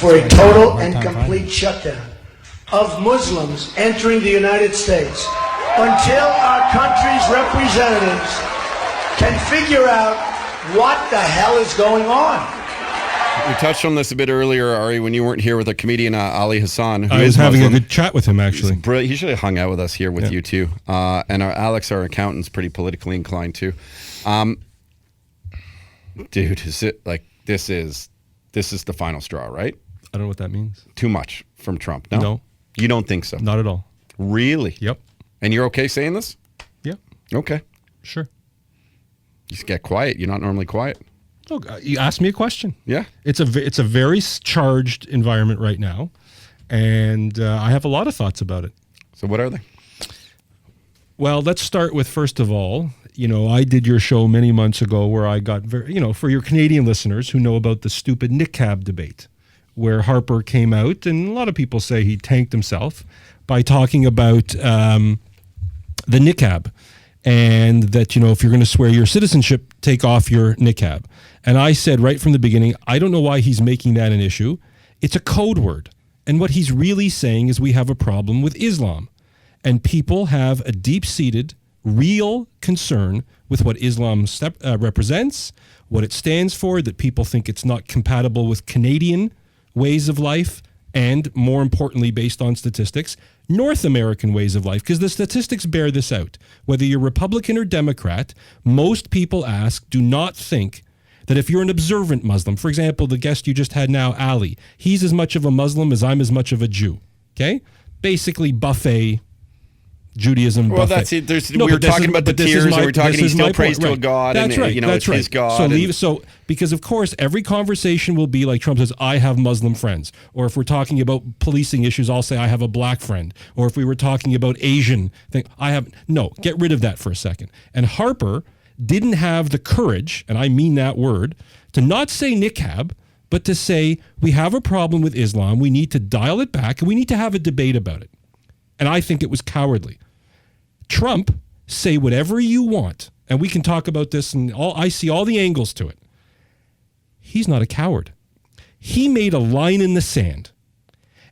for a total and complete shutdown of Muslims entering the United States until our country's representatives can figure out what the hell is going on. We touched on this a bit earlier, Ari, when you weren't here with a comedian, Ali Hassan. I was having a good chat with him, actually. He should have hung out with us here with you, too. And Alex, our accountant's pretty politically inclined, too. Dude, is it like this is the final straw, right? I don't know what that means. Too much from Trump, no? No. You don't think so? Not at all. Really? Yep. And you're okay saying this? Yep. Okay. Sure. You just get quiet. You're not normally quiet. Oh, you asked me a question. Yeah. It's a very charged environment right now, and I have a lot of thoughts about it. So what are they? Well, let's start with, first of all, I did your show many months ago where I got for your Canadian listeners who know about the stupid niqab debate, where Harper came out, and a lot of people say he tanked himself by talking about the niqab, and that, if you're going to swear your citizenship, take off your niqab. And I said right from the beginning, I don't know why he's making that an issue. It's a code word. And what he's really saying is we have a problem with Islam. And people have a deep-seated, real concern with what Islam represents, what it stands for, that people think it's not compatible with Canadian ways of life, and more importantly, based on statistics, North American ways of life, because the statistics bear this out. Whether you're Republican or Democrat, most people do not think that if you're an observant Muslim, for example, the guest you just had now, Ali, he's as much of a Muslim as I'm as much of a Jew, okay? Basically buffet Judaism. Well, buffet. that's it. We were talking about the tiers, and we're talking he still prays to a God, that's and right, it's his God. So because of course every conversation will be like Trump says, I have Muslim friends. Or if we're talking about policing issues, I'll say I have a black friend. Or if we were talking about Asian thing, get rid of that for a second. And Harper didn't have the courage, and I mean that word, to not say niqab, but to say we have a problem with Islam, we need to dial it back, and we need to have a debate about it. And I think it was cowardly. Trump, say whatever you want, and we can talk about this, and I see all the angles to it. He's not a coward. He made a line in the sand.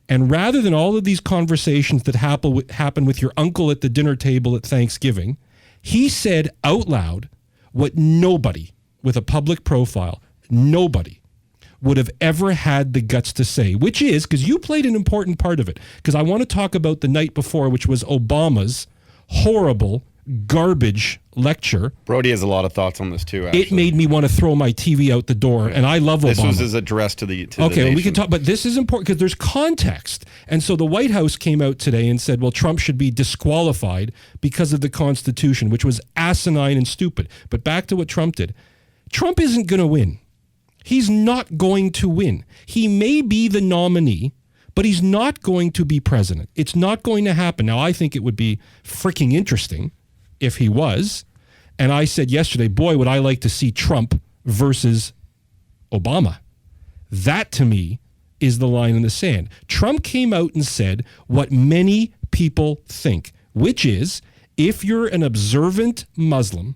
And rather than all of these conversations that happen with your uncle at the dinner table at Thanksgiving, he said out loud what nobody with a public profile, nobody would have ever had the guts to say, which is, because you played an important part of it, because I want to talk about the night before, which was Obama's horrible, garbage lecture. Brody has a lot of thoughts on this too, actually. It made me want to throw my TV out the door, and I love Obama. This was his address to the nation. We can talk, but this is important because there's context. And so the White House came out today and said, well, Trump should be disqualified because of the Constitution, which was asinine and stupid. But back to what Trump did. Trump isn't going to win. He's not going to win. He may be the nominee, but he's not going to be president. It's not going to happen. Now, I think it would be freaking interesting if he was. And I said yesterday, boy, would I like to see Trump versus Obama. That, to me, is the line in the sand. Trump came out and said what many people think, which is, if you're an observant Muslim,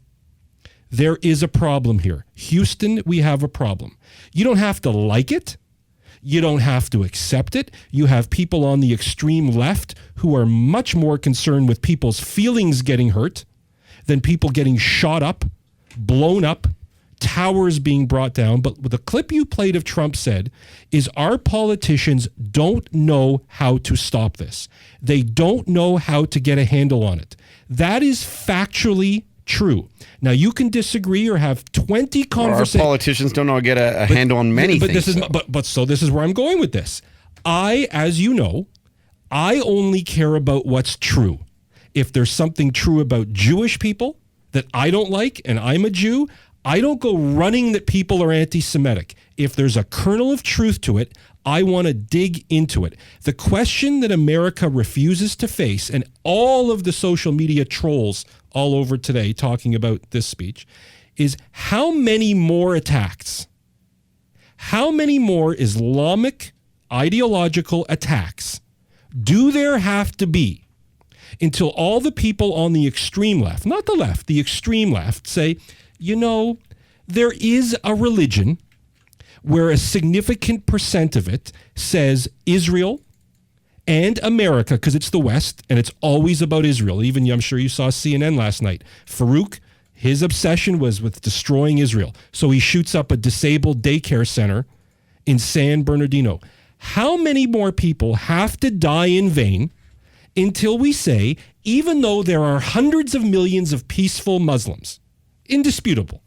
there is a problem here. Houston, we have a problem. You don't have to like it. You don't have to accept it. You have people on the extreme left who are much more concerned with people's feelings getting hurt than people getting shot up, blown up, towers being brought down. But the clip you played of Trump said is our politicians don't know how to stop this. They don't know how to get a handle on it. That is factually true. Now, you can disagree or have 20 conversations. Our politicians don't know how to get a handle on many things. So this is where I'm going with this. As you know, I only care about what's true. If there's something true about Jewish people that I don't like, and I'm a Jew, I don't go running that people are anti-Semitic. If there's a kernel of truth to it, I want to dig into it. The question that America refuses to face, and all of the social media trolls all over today talking about this speech, is how many more attacks, how many more Islamic ideological attacks do there have to be until all the people on the extreme left, not the left, the extreme left, say, there is a religion where a significant percent of it says Israel and America, because it's the West, and it's always about Israel. Even, I'm sure you saw CNN last night. Farouk, his obsession was with destroying Israel. So he shoots up a disabled daycare center in San Bernardino. How many more people have to die in vain until we say, even though there are hundreds of millions of peaceful Muslims, indisputable,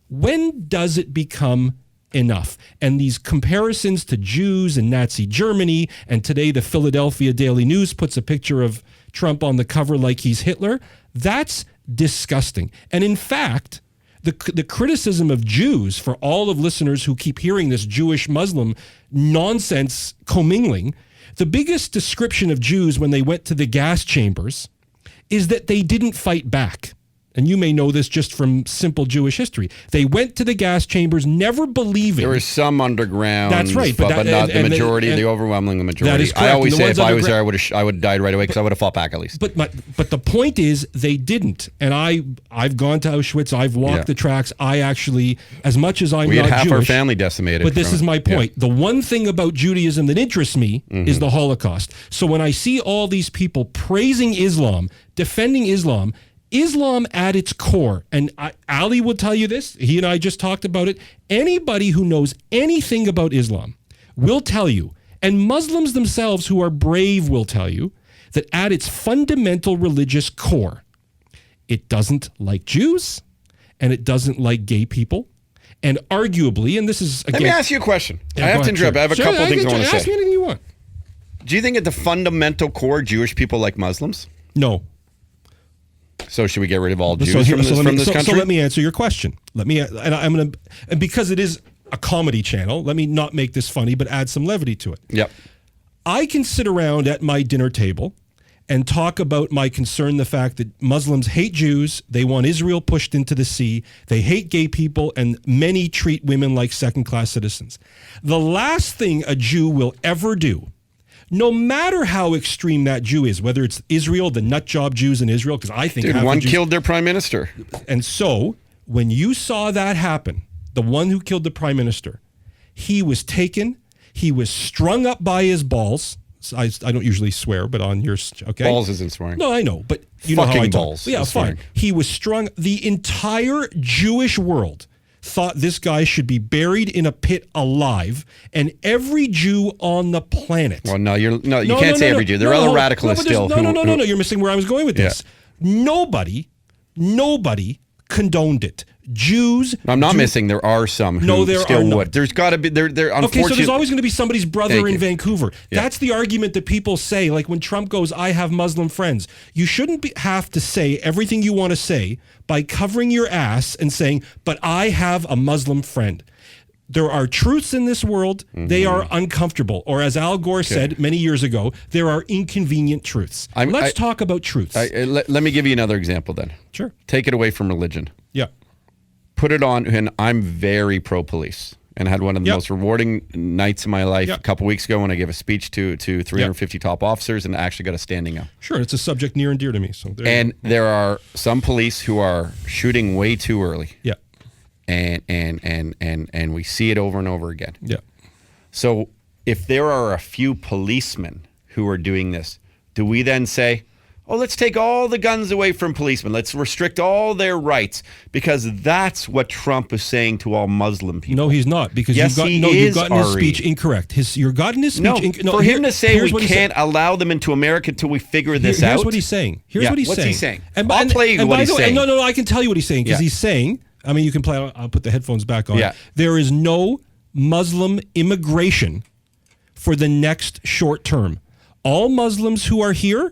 when does it become enough? And these comparisons to Jews and Nazi Germany, and today the Philadelphia Daily News puts a picture of Trump on the cover like he's Hitler, that's disgusting. And in fact, the criticism of Jews, for all of listeners who keep hearing this Jewish-Muslim nonsense commingling, the biggest description of Jews when they went to the gas chambers is that they didn't fight back. And you may know this just from simple Jewish history. They went to the gas chambers, never believing. There was some underground. That's right, but not the majority, the overwhelming majority. That is correct. I always say if I was there, I would have died right away because I would have fought back at least. But the point is, they didn't. And I've gone to Auschwitz. I've walked the tracks. I actually, as much as I'm we not had half Jewish, our family decimated. But this is my point. The one thing about Judaism that interests me is the Holocaust. So when I see all these people praising Islam, defending Islam at its core, and Ali will tell you this, he and I just talked about it, anybody who knows anything about Islam will tell you, and Muslims themselves who are brave will tell you, that at its fundamental religious core, it doesn't like Jews, and it doesn't like gay people, and arguably, and this is again... Let me ask you a question. Yeah, I have to interrupt. Sure. I have a couple things I want to say. Ask me anything you want. Do you think at the fundamental core, Jewish people like Muslims? No. So should we get rid of all Jews from this country? So let me answer your question. And because it is a comedy channel, let me not make this funny, but add some levity to it. Yep. I can sit around at my dinner table and talk about my concern, the fact that Muslims hate Jews, they want Israel pushed into the sea, they hate gay people, and many treat women like second-class citizens. The last thing a Jew will ever do, no matter how extreme that Jew is, whether it's Israel, the nut job Jews in Israel, because I think one killed their prime minister. And so when you saw that happen, the one who killed the prime minister, he was taken, he was strung up by his balls. I don't usually swear, but on yours, okay? Balls isn't swearing. No, I know, but you know how I Fucking talk. balls. Yeah, fine. He was strung. The entire Jewish world thought this guy should be buried in a pit alive, and every Jew on the planet. Well, you can't say every Jew. There are other radicalists still. No. You're missing where I was going with this. Nobody condoned it. Jews. I'm not missing. There are some who still would. There's got to be. Unfortunately. Okay, so there's always going to be somebody's brother in Vancouver. Yeah. That's the argument that people say. Like when Trump goes, I have Muslim friends. You shouldn't have to say everything you want to say by covering your ass and saying, but I have a Muslim friend. There are truths in this world. Mm-hmm. They are uncomfortable. Or as Al Gore said many years ago, there are inconvenient truths. Let's talk about truths. Let me give you another example then. Sure. Take it away from religion. Yeah. Put it on, and I'm very pro-police. And I had one of the most rewarding nights of my life a couple weeks ago when I gave a speech to 350 top officers and actually got a standing up. Sure, it's a subject near and dear to me. So there are some police who are shooting way too early. Yeah. And we see it over and over again. Yeah. So if there are a few policemen who are doing this, do we then say, oh, let's take all the guns away from policemen. Let's restrict all their rights, because that's what Trump is saying to all Muslim people. No, he's not, because you've gotten his speech incorrect. You're gotten his speech for him to say we can't allow them into America until we figure this out. Here's what he's saying. What's he saying? I'll play you what he's saying. No, I can tell you what he's saying, because he's saying, I mean, you can play, I'll put the headphones back on. Yeah. There is no Muslim immigration for the next short term. All Muslims who are here,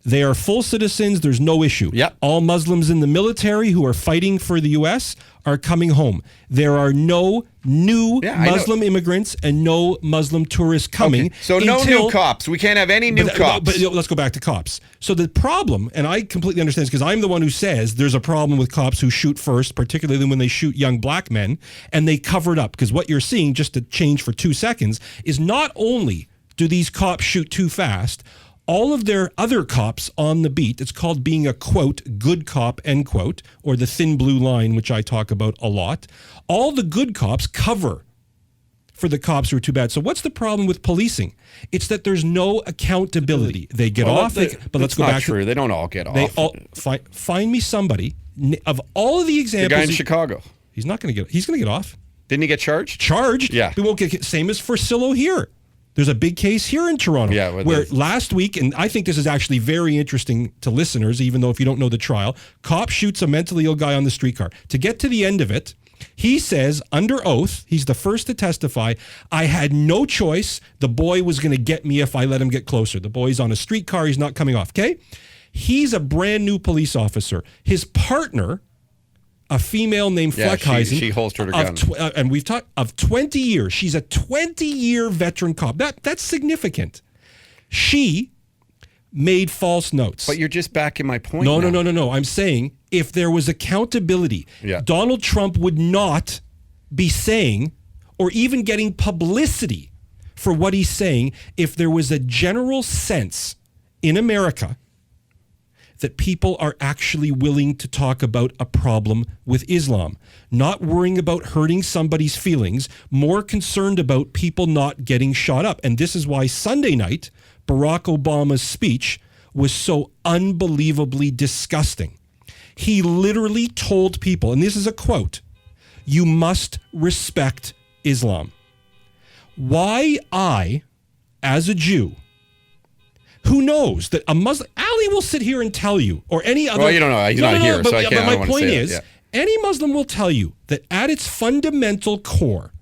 they are full citizens. There's no issue. Yep. All Muslims in the military who are fighting for the U.S. are coming home. There are no new Muslim immigrants and no Muslim tourists coming. Okay. So no new cops. We can't have any new cops. But let's go back to cops. So the problem, and I completely understand this because I'm the one who says there's a problem with cops who shoot first, particularly when they shoot young black men, and they cover it up. Because what you're seeing, just to change for 2 seconds, is not only do these cops shoot too fast, all of their other cops on the beat, it's called being a, quote, good cop, end quote, or the thin blue line, which I talk about a lot. All the good cops cover for the cops who are too bad. So what's the problem with policing? It's that there's no accountability. They get off. But let's go back. True. They don't all get off. They all find me somebody of all of the examples. The guy in Chicago. He's not going to get. He's going to get off. Didn't he get charged? Charged. Yeah. He won't get. Same as Forcillo here. There's a big case here in Toronto. Yeah, where last week, and I think this is actually very interesting to listeners, even though if you don't know the trial, cop shoots a mentally ill guy on the streetcar. To get to the end of it, he says under oath, he's the first to testify, I had no choice. The boy was going to get me if I let him get closer. The boy's on a streetcar. He's not coming off. Okay. He's a brand new police officer. His partner, a female named Fleckheisen. She holstered her gun. And we've talked of 20 years. She's a 20-year veteran cop. That's significant. She made false notes. But you're just backing my point. No. I'm saying if there was accountability, Donald Trump would not be saying or even getting publicity for what he's saying if there was a general sense in America that people are actually willing to talk about a problem with Islam, not worrying about hurting somebody's feelings, more concerned about people not getting shot up. And this is why Sunday night, Barack Obama's speech was so unbelievably disgusting. He literally told people, and this is a quote, you must respect Islam. Why I, as a Jew, who knows that a Muslim, Ali will sit here and tell you, or any other. Well, you don't know. He's not here, so I can't. But my point is, any Muslim will tell you that at its fundamental core,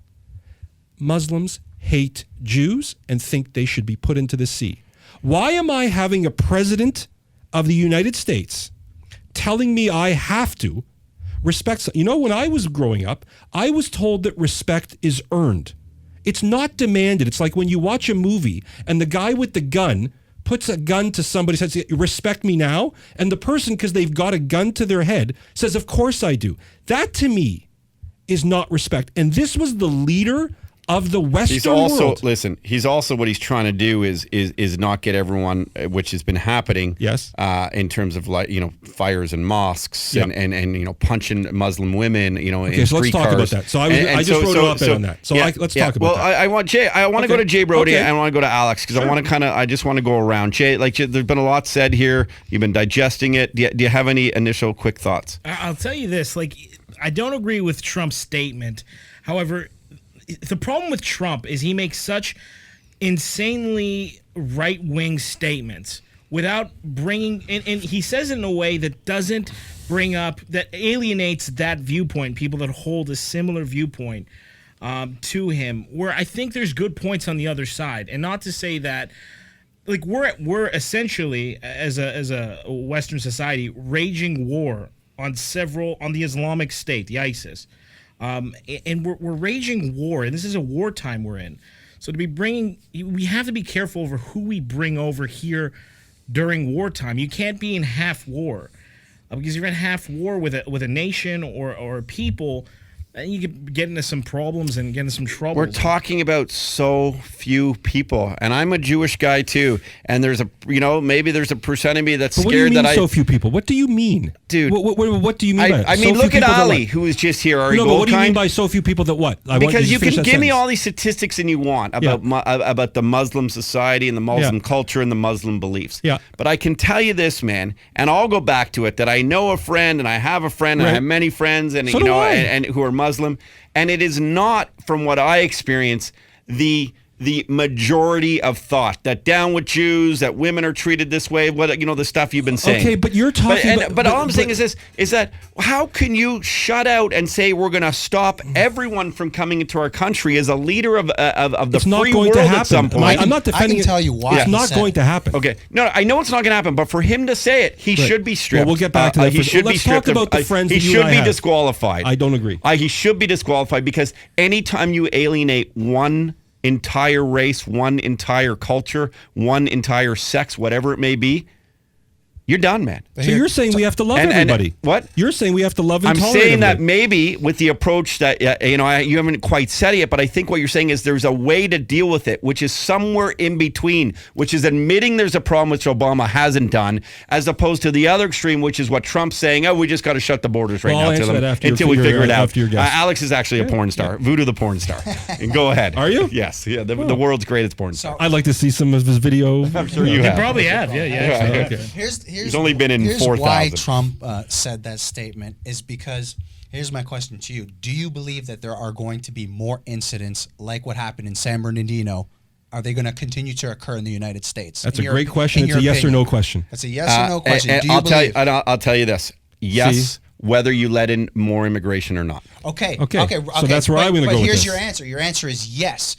Muslims hate Jews and think they should be put into the sea. Why am I having a president of the United States telling me I have to respect? You know, when I was growing up, I was told that respect is earned. It's not demanded. It's like when you watch a movie and the guy with the gun puts a gun to somebody, says, respect me now. And the person, because they've got a gun to their head, says, of course I do. That to me is not respect. And this was the leader of the Western world. Listen, he's also, what he's trying to do is not get everyone, which has been happening. Yes. In terms of, like, you know, fires in mosques and you know, punching Muslim women, you know, okay, in so let's talk about that. So I just wrote an op-ed on that. So let's talk about that. Well, I want to go to Jay Brody and I want to go to Alex because I just want to go around. Jay, like, there's been a lot said here. You've been digesting it. Do you have any initial quick thoughts? I'll tell you this. Like, I don't agree with Trump's statement. However, the problem with Trump is he makes such insanely right-wing statements without bringing, and he says it in a way that doesn't bring up, that alienates that viewpoint, people that hold a similar viewpoint to him, where I think there's good points on the other side. And not to say that, like, we're essentially, as a Western society, raging war on the Islamic State, the ISIS. And we're raging war, and this is a wartime we're in. So we have to be careful over who we bring over here during wartime. You can't be in half war, because you're in half war with a nation or a people, and you could get into some problems and get into some trouble. We're talking about so few people, and I'm a Jewish guy too. And there's maybe there's a percent of me that's scared that so few people. What do you mean, dude? What do you mean by it? I mean, look at Ali, who was just here. Ari Goldkind. But what do you mean by so few people that what? Because you can give me all these statistics and you want about the Muslim society and the Muslim culture and the Muslim beliefs. Yeah. But I can tell you this, man, and I'll go back to it, that I know a friend and I have a friend and I have many friends and and who are Muslim, and it is not, from what I experience, the majority of thought that down with Jews, that women are treated this way, the stuff you've been saying. Okay, but you're talking but all I'm saying is this, is that how can you shut out and say we're going to stop everyone from coming into our country as a leader of the free world at some point? I'm not defending I can tell you why. It's not going to happen. Okay. No, I know it's not going to happen, but for him to say it, he should be stripped. Well, we'll get back to that. He should be stripped. Let's talk about the friends he should be disqualified. I don't agree. He should be disqualified, because anytime you alienate one entire race, one entire culture, one entire sex, whatever it may be, You're done, man. So you're saying we have to love everybody? What? You're saying we have to love and I'm tolerate saying that everybody. maybe with the approach that, you haven't quite said it yet, but I think what you're saying is there's a way to deal with it, which is somewhere in between, which is admitting there's a problem, which Obama hasn't done, as opposed to the other extreme, which is what Trump's saying, we just got to shut the borders right Well, I'll now answer that after until we your- figure it out. after your guess. Alex is actually a porn star. Voodoo the porn star. And go ahead. Are you? Yes. Yeah, the world's greatest porn star. I'd like to see some of his video. I'm sure you They have. probably have. Yeah. Okay. Here's only been in here's 4,000. why Trump said that statement is because here's my question to you: do you believe that there are going to be more incidents like what happened in San Bernardino? Are they going to continue to occur in the United States? That's In a your- great question. in It's a your yes or opinion? no question. That's a yes or no question. And Do you I'll believe? I'll tell you this. Yes, See? whether you let in more immigration or not. Okay. Okay. So that's where I'm gonna go with But here's this. your answer. Your answer is yes.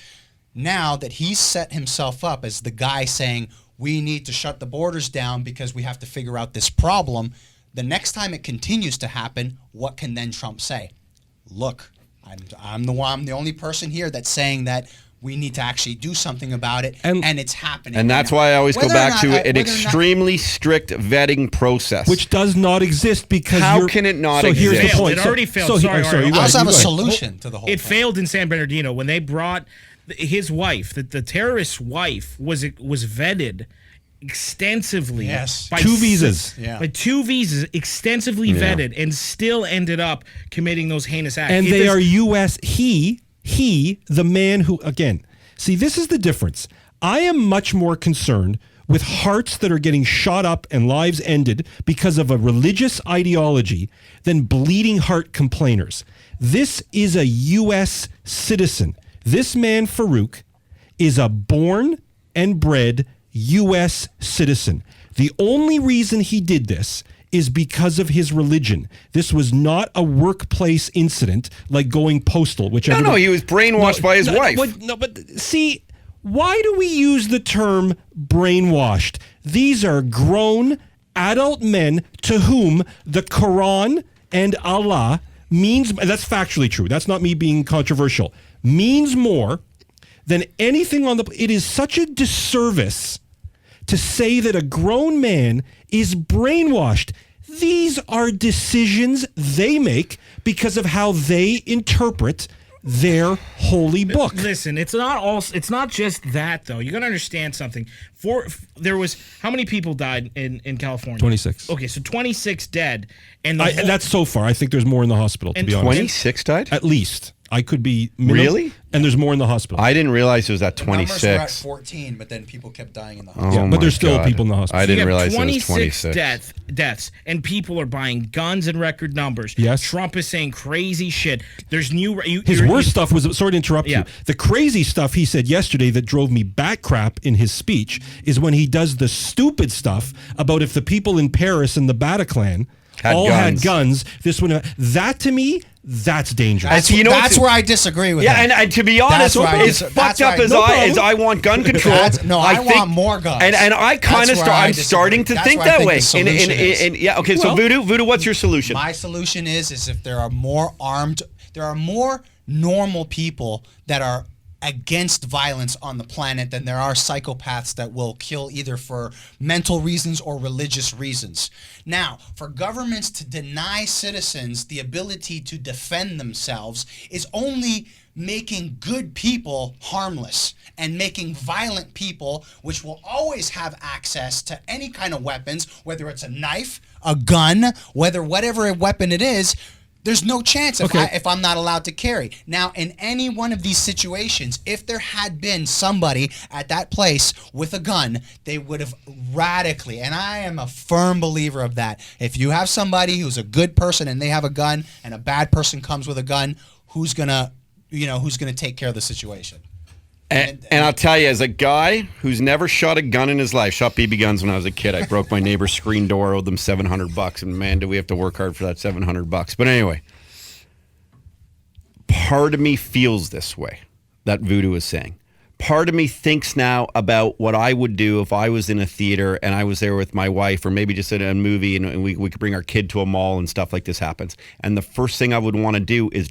Now that he's set himself up as the guy saying we need to shut the borders down because we have to figure out this problem, the next time it continues to happen, what can then Trump say? Look, I'm the only person here that's saying that we need to actually do something about it, and it's happening. And that's now. why I always go Whether or back not- to an whether or not- extremely strict vetting process. Which does not exist because How you're- can it not so here's exist? the point. It already failed. So, Sorry, I'm sorry. Ari. you I go also ahead, have a you go ahead. solution to the whole It thing. failed in San Bernardino when they brought his wife. The terrorist's wife was vetted extensively. Yes. by 2 visas. Yeah. By 2 visas, extensively vetted, and still ended up committing those heinous acts. And It they is- are U.S. He, the man who, again, see, this is the difference. I am much more concerned with hearts that are getting shot up and lives ended because of a religious ideology than bleeding heart complainers. This is a U.S. citizen. This man, Farouk, is a born and bred U.S. citizen. The only reason he did this is because of his religion. This was not a workplace incident like going postal, which No, he was brainwashed by his wife. But see, why do we use the term brainwashed? These are grown adult men to whom the Quran and Allah means, that's factually true. That's not me being controversial. Means more than anything on the, it is such a disservice to say that a grown man is brainwashed. These are decisions they make because of how they interpret their holy book. Listen, it's not just that though. You got to understand something. There was how many people died in California? 26. Okay, so 26 dead, and And that's so far. I think there's more in the hospital, to And be honest. 26 died? At least. I could be... Really? And there's more in the hospital. I didn't realize it was at The numbers were at 26. 14, but then people kept dying in the Oh hospital. but my there's still God. people in the hospital. I didn't you have realize it was 26 26. deaths, and people are buying guns in record numbers. Yes. Trump is saying crazy shit. There's new... His worst stuff was, sorry to interrupt Yeah. you, the crazy stuff he said yesterday that drove me back crap in his speech is when he does the stupid stuff about if the people in Paris and the Bataclan Had all guns. had guns, this would that to me, that's dangerous. That's where I disagree with him. And to be honest, That's where I as dis- fucked that's where up I- as no I want gun control. I want more guns. And I kind of That's where I I'm disagree. starting to That's think where I that think way. the solution is. Yeah, okay, so Well- Voodoo, what's your solution? My solution is if there are more normal people that are against violence on the planet than there are psychopaths that will kill either for mental reasons or religious reasons. Now, for governments to deny citizens the ability to defend themselves is only making good people harmless and making violent people, which will always have access to any kind of weapons, whether it's a knife, a gun, whatever weapon it is, there's no chance if I'm not allowed to carry. Now, in any one of these situations, if there had been somebody at that place with a gun, they would have radically, and I am a firm believer of that. If you have somebody who's a good person and they have a gun and a bad person comes with a gun, who's gonna take care of the situation? And I'll tell you, as a guy who's never shot a gun in his life, shot BB guns when I was a kid. I broke my neighbor's screen door, owed them $700, and man, do we have to work hard for that $700. But anyway, part of me feels this way, that Voodoo is saying. Part of me thinks now about what I would do if I was in a theater and I was there with my wife, or maybe just in a movie, and we could bring our kid to a mall and stuff like this happens. And the first thing I would want to do is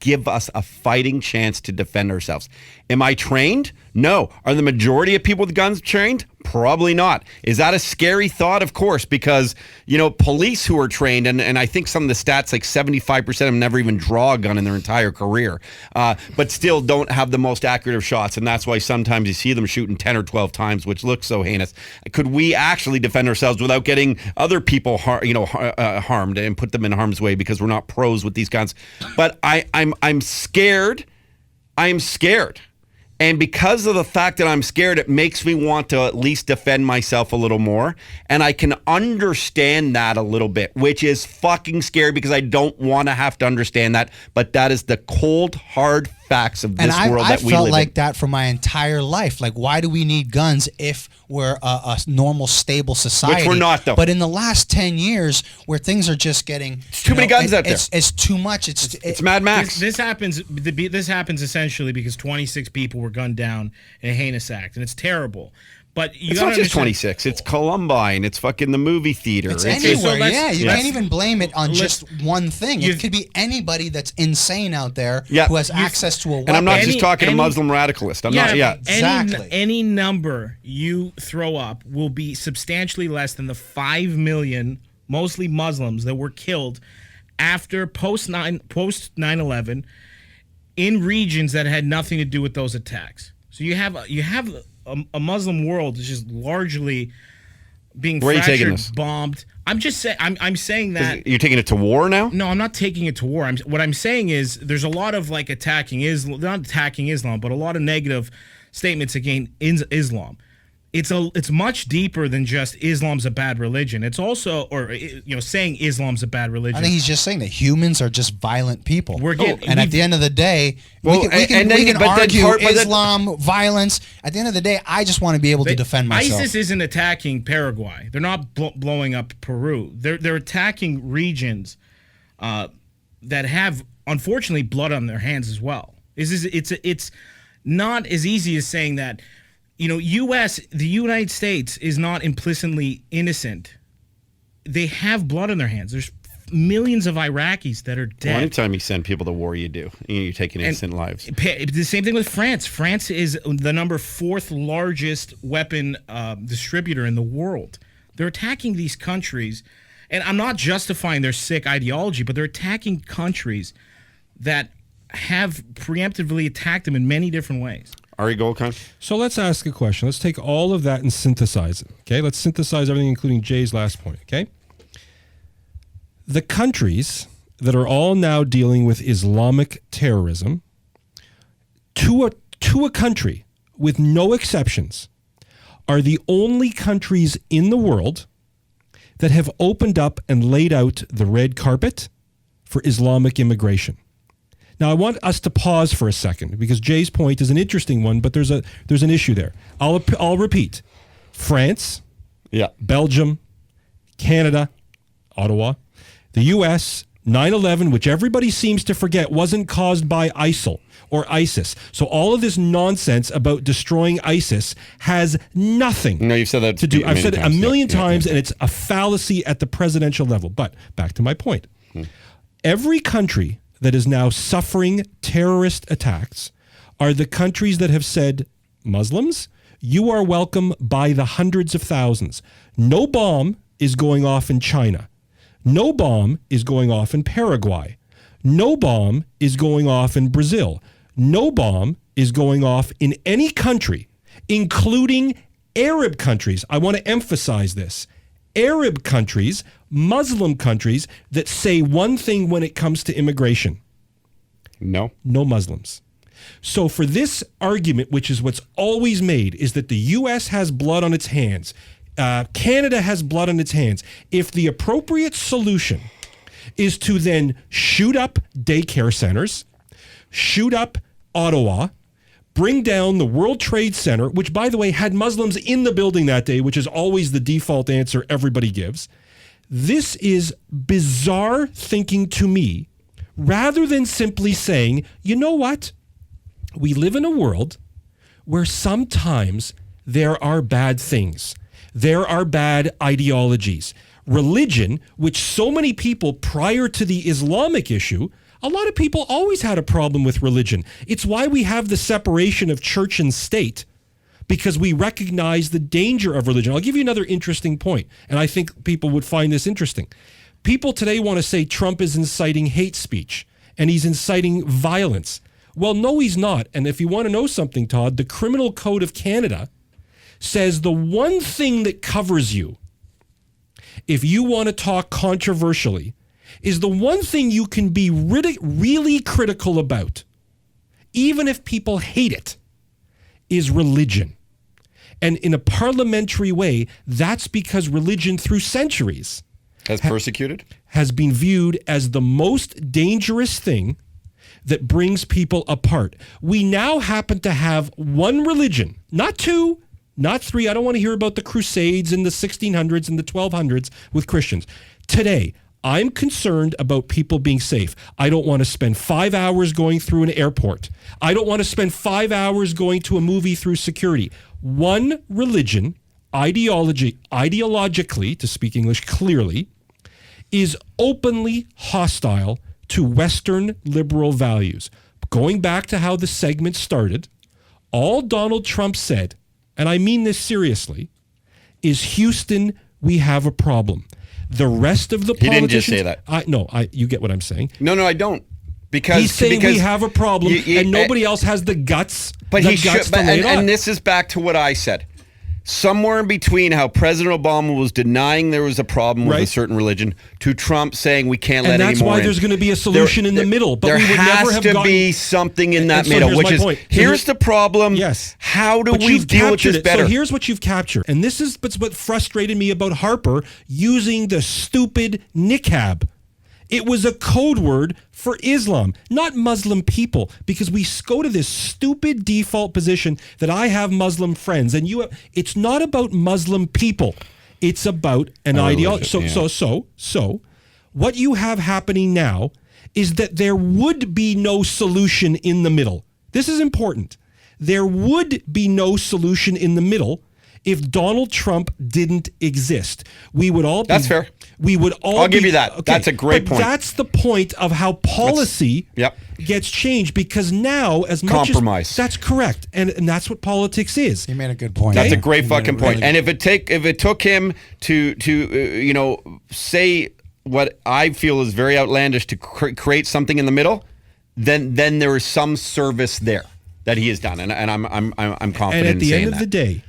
give us a fighting chance to defend ourselves. Am I trained? No. Are the majority of people with guns trained? Probably not. Is that a scary thought? Of course, because, police who are trained, and I think some of the stats, like 75% of them never even draw a gun in their entire career, but still don't have the most accurate of shots. And that's why sometimes you see them shooting 10 or 12 times, which looks so heinous. Could we actually defend ourselves without getting other people harmed and put them in harm's way because we're not pros with these guns? But I'm scared. I'm scared. And because of the fact that I'm scared, it makes me want to at least defend myself a little more. And I can understand that a little bit, which is fucking scary because I don't want to have to understand that. But that is the cold, hard facts of this world that we live in. I felt like that for my entire life. Like, why do we need guns if we're a normal, stable society? Which we're not, though. But in the last 10 years, where things are just getting... It's too many guns out there. It's too much. It's Mad Max. This happens essentially because 26 people were gunned down in a heinous act, and it's terrible. But it's not just 26. It's Columbine. It's fucking the movie theater. It's anywhere. You Yes. can't even blame it on just one thing. It could be anybody that's insane out there who has access to a weapon. And I'm not just talking to Muslim radicalists. I'm not. Yeah, exactly. Any number you throw up will be substantially less than the 5 million, mostly Muslims, that were killed after post 9/11 in regions that had nothing to do with those attacks. So you have a Muslim world is just largely being fractured, bombed. I'm just saying. I'm saying that you're taking it to war now. No, I'm not taking it to war. What I'm saying is there's a lot of attacking Islam, not attacking Islam, but a lot of negative statements against Islam. It's much deeper than just Islam's a bad religion. It's also, saying Islam's a bad religion. I think he's just saying that humans are just violent people. And at the end of the day, we can argue Islam, violence. At the end of the day, I just want to be able to defend myself. ISIS isn't attacking Paraguay. They're not blowing up Peru. They're attacking regions that have, unfortunately, blood on their hands as well. It's not as easy as saying that. The United States is not implicitly innocent. They have blood on their hands. There's millions of Iraqis that are dead. Well, anytime you send people to war, you're taking innocent lives. The same thing with France. France is the number 4th largest weapon distributor in the world. They're attacking these countries, and I'm not justifying their sick ideology, but they're attacking countries that have preemptively attacked them in many different ways. Ari Goldkind? So let's ask a question. Let's take all of that and synthesize it. Okay, let's synthesize everything, including Jay's last point. Okay, the countries that are all now dealing with Islamic terrorism, to a country with no exceptions, are the only countries in the world that have opened up and laid out the red carpet for Islamic immigration. Now, I want us to pause for a second because Jay's point is an interesting one, but there's an issue there. I'll repeat. France, Belgium, Canada, Ottawa, the U.S., 9/11, which everybody seems to forget, wasn't caused by ISIL or ISIS. So all of this nonsense about destroying ISIS has nothing you've said that to do. I've said it a million times, yeah. And it's a fallacy at the presidential level. But back to my point. Every country that is now suffering terrorist attacks are the countries that have said, Muslims, you are welcome by the hundreds of thousands. No bomb is going off in China. No bomb is going off in Paraguay. No bomb is going off in Brazil. No bomb is going off in any country, including Arab countries. I want to emphasize this. Arab countries, Muslim countries that say one thing when it comes to immigration. No Muslims. So for this argument, which is what's always made, is that the U.S. has blood on its hands. Canada has blood on its hands. If the appropriate solution is to then shoot up daycare centers, shoot up Ottawa, bring down the World Trade Center, which, by the way, had Muslims in the building that day, which is always the default answer everybody gives. This is bizarre thinking to me, rather than simply saying, you know what? We live in a world where sometimes there are bad things. There are bad ideologies. Religion, which so many people prior to the Islamic issue, a lot of people always had a problem with religion. It's why we have the separation of church and state. because we recognize the danger of religion. I'll give you another interesting point, and I think people would find this interesting. People today want to say Trump is inciting hate speech and he's inciting violence. Well, no, he's not. And if you want to know something, Todd, the Criminal Code of Canada says the one thing that covers you if you want to talk controversially is the one thing you can be really critical about, even if people hate it, is religion. And in a parliamentary way, that's because religion through centuries has been viewed as the most dangerous thing that brings people apart. We now happen to have one religion, not two, not three. I don't want to hear about the Crusades in the 1600s and the 1200s with Christians. Today, I'm concerned about people being safe. I don't want to spend 5 hours going through an airport. I don't want to spend 5 hours going to a movie through security. One religion, ideologically, to speak English clearly, is openly hostile to Western liberal values. Going back to how the segment started, all Donald Trump said, and I mean this seriously, is Houston, we have a problem. The rest of the politicians... He didn't just say that. You get what I'm saying. No, I don't. Because he's saying we have a problem, and nobody else has the guts. But he should. And this is back to what I said. Somewhere in between how President Obama was denying there was a problem with a certain religion to Trump saying we can't let any more in. And that's why there's going to be a solution in the middle. But there we would never has to be something in that middle, which is, here's the problem. Yes. How do we deal with this better? So here's what you've captured. And this is what frustrated me about Harper using the stupid niqab. It was a code word for Islam, not Muslim people, because we go to this stupid default position that I have Muslim friends, and it's not about Muslim people. It's about an ideology. So what you have happening now is that there would be no solution in the middle. This is important. There would be no solution in the middle if Donald Trump didn't exist. We would all be... That's fair. We would all I'll give you that. Okay, that's a great point. That's the point of how policy gets changed, because now, as much compromise. As... That's correct. And that's what politics is. He made a good point. That's a great fucking point. And if it took him to say what I feel is very outlandish to create something in the middle, then there is some service there that he has done. And I'm confident in saying that. And at the end of the day,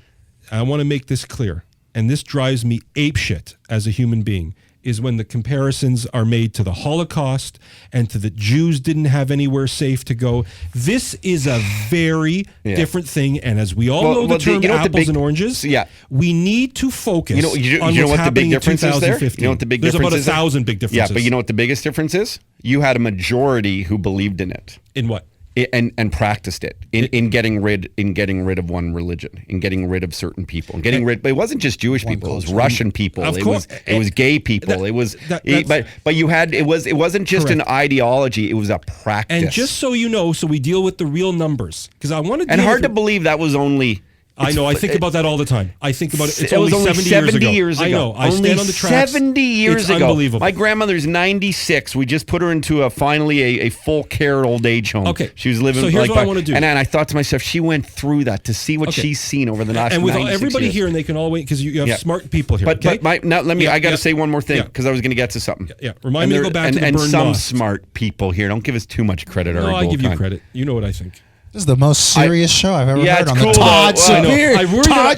I want to make this clear, and this drives me apeshit as a human being, is when the comparisons are made to the Holocaust and to the Jews didn't have anywhere safe to go. This is a very different thing, and as we all know the term apples and oranges, we need to focus on what's happening in 2015. You know what the big difference is? There's about 1,000 big differences. Yeah, but you know what the biggest difference is? You had a majority who believed in it. In what? And practiced it in getting rid of one religion, in getting rid of certain people, and getting rid. But it wasn't just Jewish people; it was Russian people. It was gay people. But you had it wasn't just an ideology; it was a practice. And just so you know, so we deal with the real numbers, because I want to. And hard to believe that was only. I know. I think about that all the time. I think about it. It's it was only 70 years ago. I know. I stand on the tracks. 70 years ago. Unbelievable. My grandmother's 96. We just put her into finally a full care old age home. Okay. She was living. So here's what I want to do. And I thought to myself, she went through that to see what she's seen over the last. And with 96 everybody years. here, and they can all wait because you have smart people here. But now let me. I got to say one more thing because I was going to get to something. Yeah. Remind me to go back to the and burn some mosque. Smart people here. Don't give us too much credit. No, I give you credit. You know what I think. This is the most serious show I've ever heard on cool, the Todd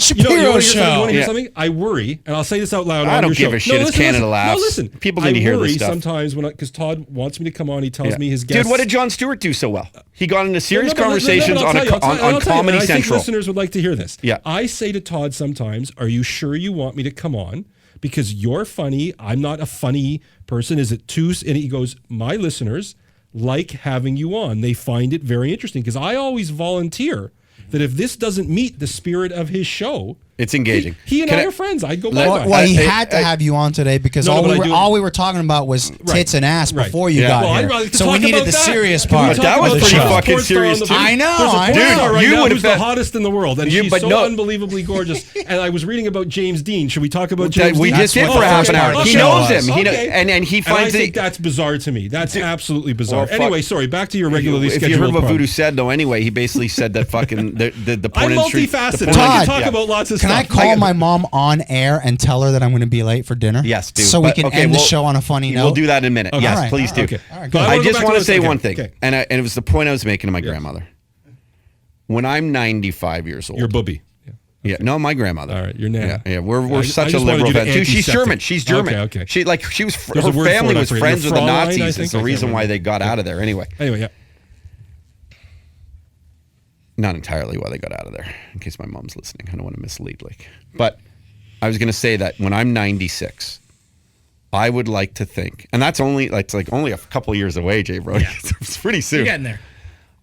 Shapiro show. You want to hear something? I worry, and I'll say this out loud. I don't give a shit. It's Canada Laughs. No, listen. People need to hear this stuff. I worry sometimes because Todd wants me to come on. He tells me his guests. Dude, what did Jon Stewart do so well? He got into serious conversations on Comedy Central. I think listeners would like to hear this. Yeah. I say to Todd sometimes, "Are you sure you want me to come on? Because you're funny. I'm not a funny person. Is it too?" And he goes, "My listeners like having you on. They find it very interesting," because I always volunteer that if this doesn't meet the spirit of his show, It's engaging. He and Can I are friends. I'd go Let- by. Well, he I- had to have you on today because No, no, but I do- all we were talking about was tits and ass Right. before you Yeah. got Well, I'd here. rather So we talk needed about the that. serious Can we part. talk That was about the pretty hottest fucking porn star serious, on the too. I know, There's a I porn know. star right You now would who's have the bet- hottest in the world, and You- she's but so no- unbelievably gorgeous. And I was reading about James Dean. Should we talk about James We Dean? just did That's for what the half first an part hour. of the He show knows was. him. Okay. And he And I finds think it. that's bizarre to me. That's absolutely bizarre. Well, fuck. Anyway, sorry. Back to your regularly If scheduled you heard what part. Voodoo said, though, anyway, he basically said that fucking the porn I'm industry. multifaceted. the I porn can Todd, talk yeah. about lots of Can I stuff. call my mom on air and tell her that I'm going to be late for dinner? Yes, dude. So we But, can okay, end the well, show on a funny note. We'll do that in a minute. Okay. Yes, All right, please all do. right. Okay. All right, But good. I I wanna go just back want to this- say okay, one thing, okay. and it was the point I was making to my grandmother. When I'm 95 years old, Your booby. Yeah. yeah, no, my grandmother. All right, your nan. Yeah, we're I such a just wanted liberal you to family. She's antiseptic. German. She's German. Okay. She was There's her a word for family it, I was forget. friends with the Fraulein, I Nazis. think? It's the I can't reason why remember. they got out of there. Anyway, Anyway, yeah. not entirely why they got out of there. In case my mom's listening, I don't want to mislead. But I was going to say that when I'm 96, I would like to think, and that's only only a couple of years away, Jay Brody. It's pretty soon. You're getting there.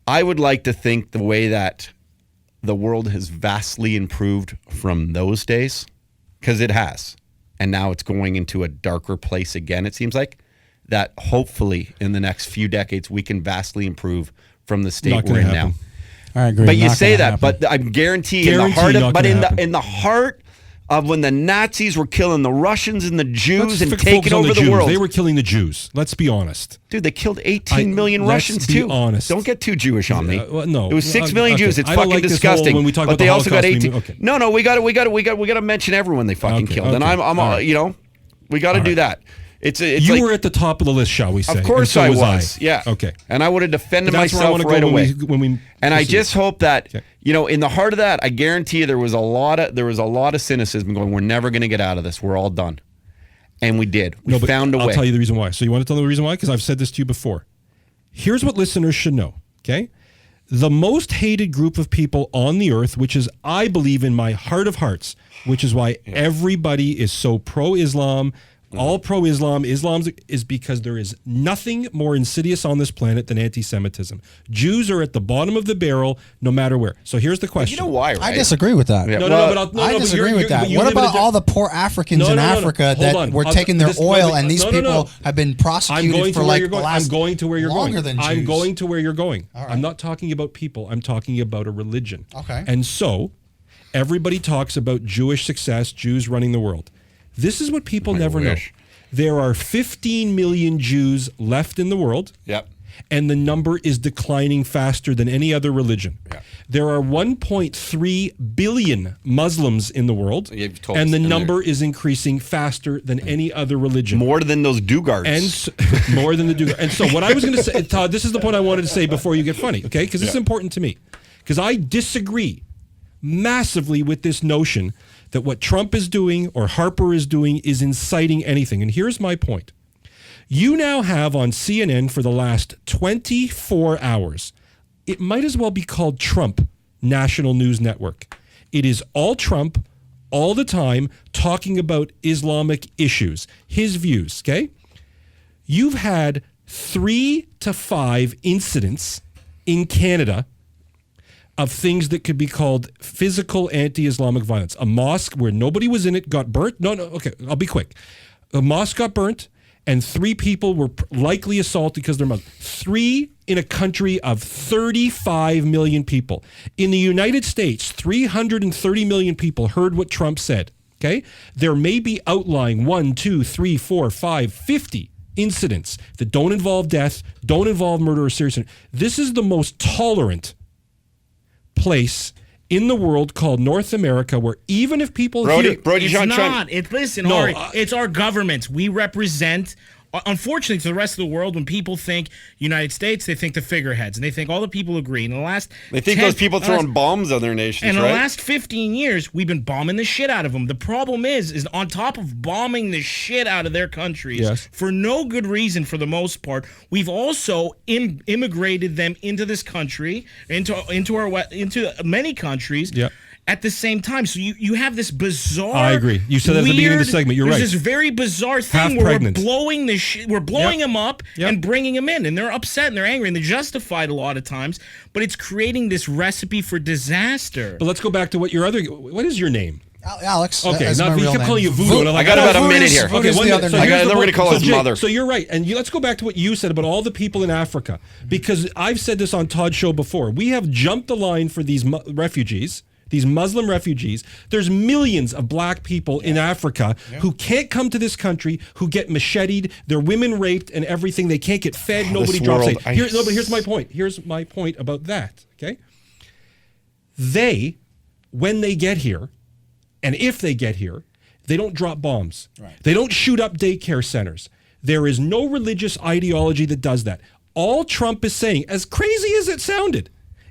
I would like to think the way that the world has vastly improved from those days, because it has, and now it's going into a darker place again, it seems like, that hopefully in the next few decades we can vastly improve from the state Not we're gonna in happen. now. I agree. But you Not say gonna that, happen. but I guarantee, Guarantee in the heart not of, but gonna happen. in the heart of when the Nazis were killing the Russians and the Jews and Let's taking focus on over the Jews. world. They were killing the Jews. Let's be honest. Dude, they killed 18 million let's Russians be too. honest. Don't get too Jewish on me. Well, no. It was 6 million Okay. Jews. It's I don't fucking like this disgusting. whole- when we talk but about they the also got Holocaust, 18. okay. No, we got to mention everyone they fucking Okay, killed. And okay. I'm All right. we got to do that. It's You like, were at the top of the list, shall we say? of course and so I was. Yeah. Okay. And I would have defended But that's where I myself wanna go right when away. when we and I proceed. just hope that Okay. in the heart of that, I guarantee you there was a lot of cynicism going. We're never going to get out of this. We're all done. And we did. We but found a way. I'll tell you the reason why. So you want to tell them the reason why? Because I've said this to you before. Here's what listeners should know, okay? The most hated group of people on the earth, which is, I believe in my heart of hearts, which is why everybody is so pro-Islam, all pro-Islam. Islam is because there is nothing more insidious on this planet than anti-Semitism. Jews are at the bottom of the barrel no matter where. So here's the question. You know why, right? I disagree with that. Yeah. No, Well, no, but I'll, no, I no, but disagree you're- with that. but you What live in a about all the poor Africans No, in no, no, no. Africa Hold that on. were I'll- taking their this- no, oil, but- and these no, no, people no. have been I'm prosecuted going for to where like you're the going. last I'm going to where you're longer going. than Jews. I'm going to where you're going. All right. I'm not talking about people. I'm talking about a religion. Okay. And so everybody talks about Jewish success, Jews running the world. This is what people never know. wish. There are 15 million Jews left in the world. Yep. And the number is declining faster than any other religion. Yeah. There are 1.3 billion Muslims in the world, You've told and us, the and number is increasing faster than any other religion. More than those Dugards. And so, more than the do. And so what I was going to say, Todd, this is the point I wanted to say before you get funny, okay? Because this is important to me. Because I disagree massively with this notion that what Trump is doing or Harper is doing is inciting anything. And here's my point. You now have on CNN for the last 24 hours, it might as well be called Trump National News Network. It is all Trump all the time talking about Islamic issues, his views, okay? You've had 3 to 5 incidents in Canada of things that could be called physical anti-Islamic violence. A mosque where nobody was in it got burnt. No, okay, I'll be quick. A mosque got burnt, and 3 people were likely assaulted because they're Muslim. 3 in a country of 35 million people. In the United States, 330 million people heard what Trump said, okay? There may be outlying 1, 2, 3, 4, 5, 50 incidents that don't involve death, don't involve murder or serious. This is the most tolerant place in the world called North America, where even if people Brody, It's John not. Trump. Listen, No, Ari, it's our governments. We represent. Unfortunately, to the rest of the world, when people think United States, they think the figureheads, and they think all the people agree. In the last, They think 10 those people last- throwing bombs on their nations, And in right? the last 15 years, we've been bombing the shit out of them. The problem is on top of bombing the shit out of their countries Yes. for no good reason for the most part, we've also immigrated them into this country, into many countries. Yeah. At the same time, so you have this bizarre. I agree. You said that at the beginning of the segment. You're there's right. This very bizarre thing Half where pregnant. we're blowing Yep. them up Yep. and bringing them in, and they're upset and they're angry and they're justified a lot of times, but it's creating this recipe for disaster. But let's go back to what is your name? Alex. Okay, that's not my we real kept name. calling you Voodoo. and I got about a minute here. Voodoo's one the minute. other So name. here's then the we're gonna point. call So his Jay, mother. So you're right, and let's go back to what you said about all the people in Africa, because I've said this on Todd's show before. We have jumped the line for these refugees. These Muslim refugees, there's millions of black people in Africa who can't come to this country, who get macheted, their women raped and everything. They can't get fed. Nobody drops it. But here's my point. Here's my point about that. Okay. They, when they get here, and if they get here, they don't drop bombs. Right. They don't shoot up daycare centers. There is no religious ideology that does that. All Trump is saying, as crazy as it sounded,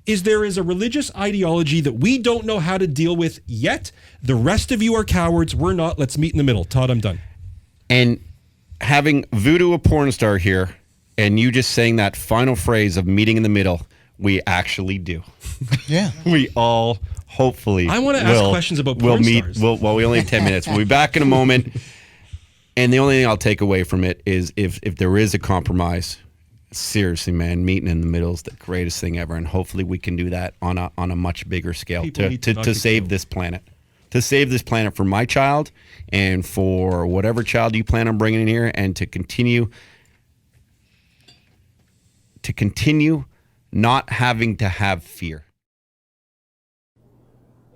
is there is a religious ideology that we don't know how to deal with yet. The rest of you are cowards. We're not. Let's meet in the middle. Todd, I'm done. And having Voodoo, a porn star here, and you just saying that final phrase of meeting in the middle, we actually do. Yeah. We all hopefully I want to ask questions about porn stars. Well, we only have 10 minutes. We'll be back in a moment. And the only thing I'll take away from it is if there is a compromise, seriously, man, meeting in the middle is the greatest thing ever, and hopefully we can do that on a much bigger scale to save this planet, for my child and for whatever child you plan on bringing in here, and to continue not having to have fear.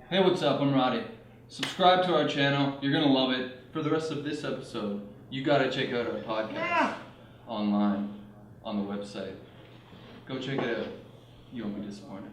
Hey, what's up? I'm Roddy. Subscribe to our channel. You're gonna love it. For the rest of this episode, you gotta check out our podcast online. On the website. Go check it out. You won't be disappointed.